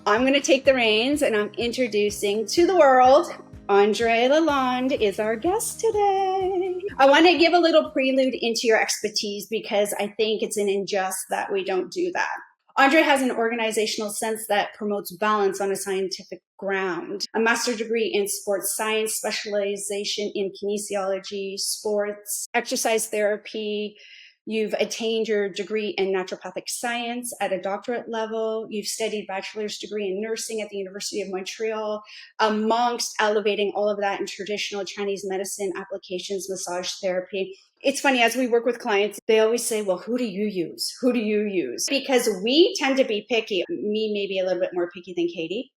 I'm going to take the reins and I'm introducing to the world, Andre Lalonde is our guest today. I want to give a little prelude into your expertise because I think it's an injustice that we don't do that. Andre has an organizational sense that promotes balance on a scientific ground, a master's degree in sports science, specialization in kinesiology, sports, exercise therapy. You've attained your degree in naturopathic science at a doctorate level. You've studied bachelor's degree in nursing at the University of Montreal. Amongst elevating all of that in traditional Chinese medicine applications, massage therapy. It's funny, as we work with clients, they always say, well, who do you use? Who do you use? Because we tend to be picky. Me, maybe a little bit more picky than Katie.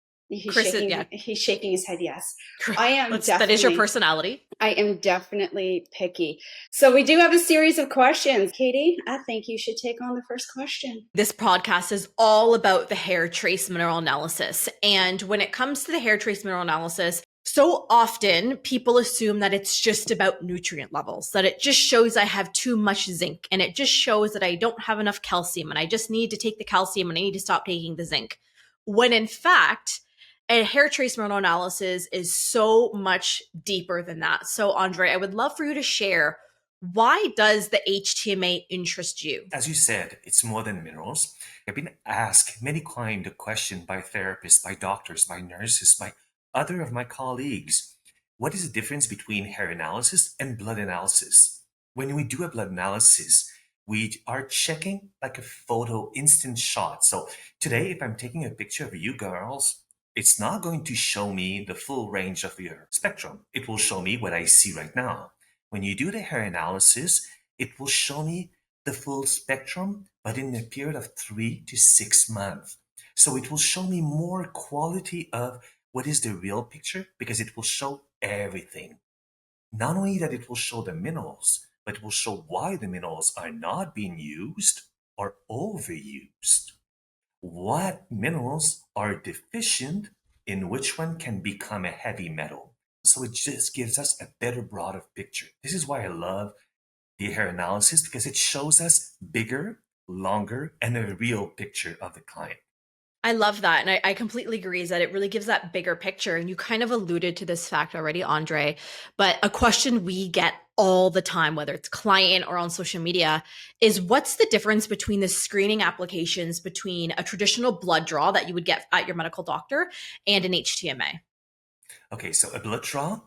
Chris, yeah. He's shaking his head, yes. That is your personality. I am definitely picky. So we do have a series of questions. Katie, I think you should take on the first question. This podcast is all about the hair trace mineral analysis. And when it comes to the hair trace mineral analysis, so often people assume that it's just about nutrient levels, that it just shows I have too much zinc and it just shows that I don't have enough calcium and I just need to take the calcium and I need to stop taking the zinc. When in fact, a hair trace mineral analysis is so much deeper than that. So Andre, I would love for you to share, why does the HTMA interest you? As you said, it's more than minerals. I've been asked many times the question by therapists, by doctors, by nurses, by other of my colleagues. What is the difference between hair analysis and blood analysis? When we do a blood analysis, we are checking like a photo instant shot. So today, if I'm taking a picture of you girls, it's not going to show me the full range of your spectrum. It will show me what I see right now. When you do the hair analysis, it will show me the full spectrum, but in a period of 3 to 6 months. So it will show me more quality of what is the real picture because it will show everything. Not only that it will show the minerals, but it will show why the minerals are not being used or overused. What minerals are deficient in which one can become a heavy metal. So it just gives us a better, broader picture. This is why I love the hair analysis because it shows us bigger, longer, and a real picture of the client. I love that. And I completely agree is that it really gives that bigger picture. And you kind of alluded to this fact already, Andre, but a question we get all the time, whether it's client or on social media, is what's the difference between the screening applications between a traditional blood draw that you would get at your medical doctor and an HTMA? Okay, so a blood draw,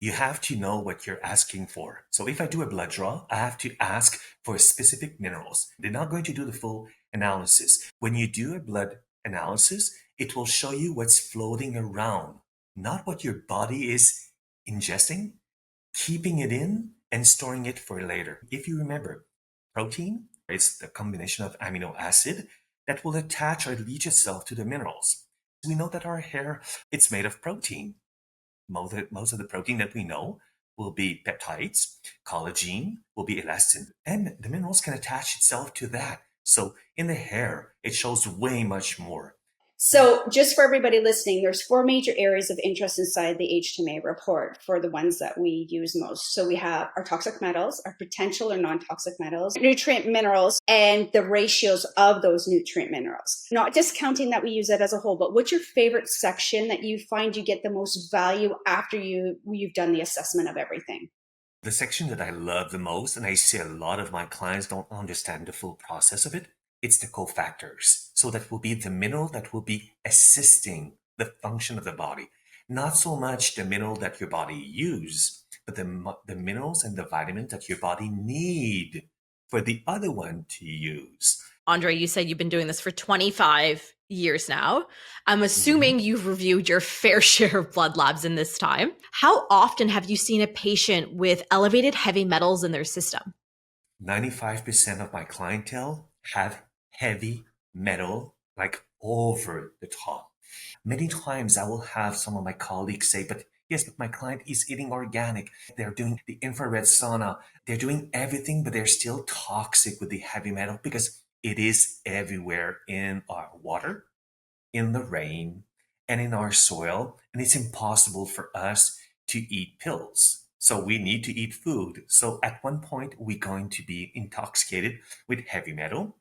you have to know what you're asking for. So if I do a blood draw, I have to ask for specific minerals. They're not going to do the full analysis. When you do a blood analysis, it will show you what's floating around, not what your body is ingesting, keeping it in, and storing it for later. If you remember, protein is the combination of amino acid that will attach or leach itself to the minerals. We know that our hair, it's made of protein. Most of the protein that we know will be peptides, collagen will be elastin, and the minerals can attach itself to that. So in the hair, it shows way much more. So just for everybody listening, there's 4 major areas of interest inside the HTMA report for the ones that we use most. So we have our toxic metals, our potential or non-toxic metals, nutrient minerals, and the ratios of those nutrient minerals. Not discounting that we use it as a whole, but what's your favorite section that you find you get the most value after you've done the assessment of everything? The section that I love the most, and I see a lot of my clients don't understand the full process of it, it's the cofactors. So that will be the mineral that will be assisting the function of the body. Not so much the mineral that your body use, but the minerals and the vitamins that your body need for the other one to use. Andre, you said you've been doing this for 25 years now. I'm assuming you've reviewed your fair share of blood labs in this time. How often have you seen a patient with elevated heavy metals in their system? 95% of my clientele have heavy metal, like over the top. Many times I will have some of my colleagues say, but my client is eating organic. They're doing the infrared sauna. They're doing everything, but they're still toxic with the heavy metal because it is everywhere in our water, in the rain, and in our soil. And it's impossible for us to eat pills. So we need to eat food. So at one point, we're going to be intoxicated with heavy metal.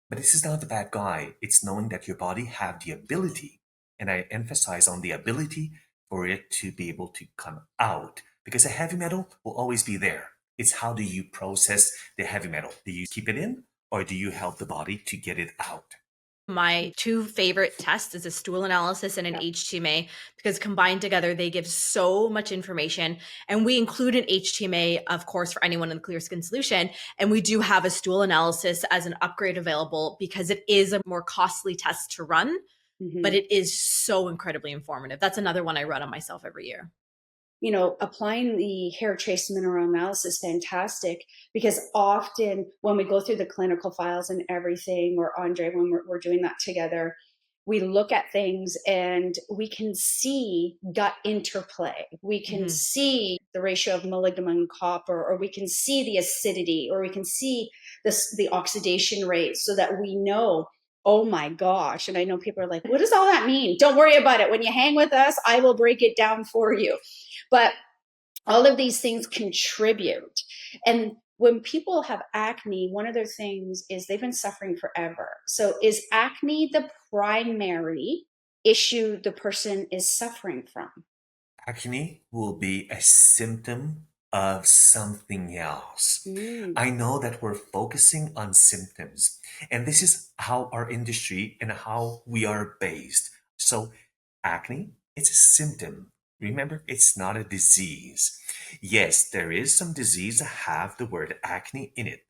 But this is not the bad guy. It's knowing that your body have the ability And I emphasize on the ability for it to be able to come out because a heavy metal will always be there. It's how do you process the heavy metal? Do you keep it in or do you help the body to get it out? My two favorite tests is a stool analysis and an HTMA because combined together, they give so much information. And we include an HTMA, of course, for anyone in the Clear Skin Solution. And we do have a stool analysis as an upgrade available because it is a more costly test to run, but it is so incredibly informative. That's another one I run on myself every year. Applying the hair trace mineral analysis, fantastic, because often when we go through the clinical files and everything, or Andre, when we're doing that together, we look at things and we can see gut interplay. We can see the ratio of molybdenum and copper, or we can see the acidity, or we can see the oxidation rate so that we know, oh my gosh. And I know people are like, what does all that mean? Don't worry about it. When you hang with us, I will break it down for you. But all of these things contribute. And when people have acne, one of their things is they've been suffering forever. So is acne the primary issue the person is suffering from? Acne will be a symptom of something else. I know that we're focusing on symptoms, and this is how our industry and how we are based. So, acne, it's a symptom. Remember, it's not a disease. Yes, there is some disease that have the word acne in it,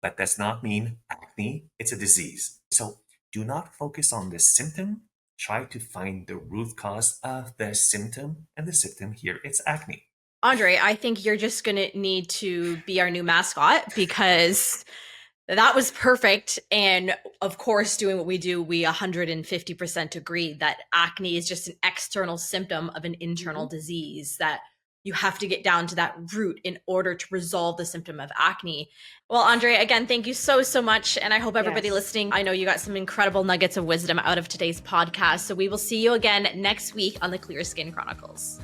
but does not mean acne, it's a disease. So do not focus on the symptom. Try to find the root cause of the symptom, and the symptom here, it's acne. Andre, I think you're just going to need to be our new mascot because that was perfect. And of course, doing what we do, we 150% agree that acne is just an external symptom of an internal disease that you have to get down to that root in order to resolve the symptom of acne. Well, Andre, again, thank you so, so much. And I hope everybody listening, I know you got some incredible nuggets of wisdom out of today's podcast. So we will see you again next week on the Clear Skin Chronicles.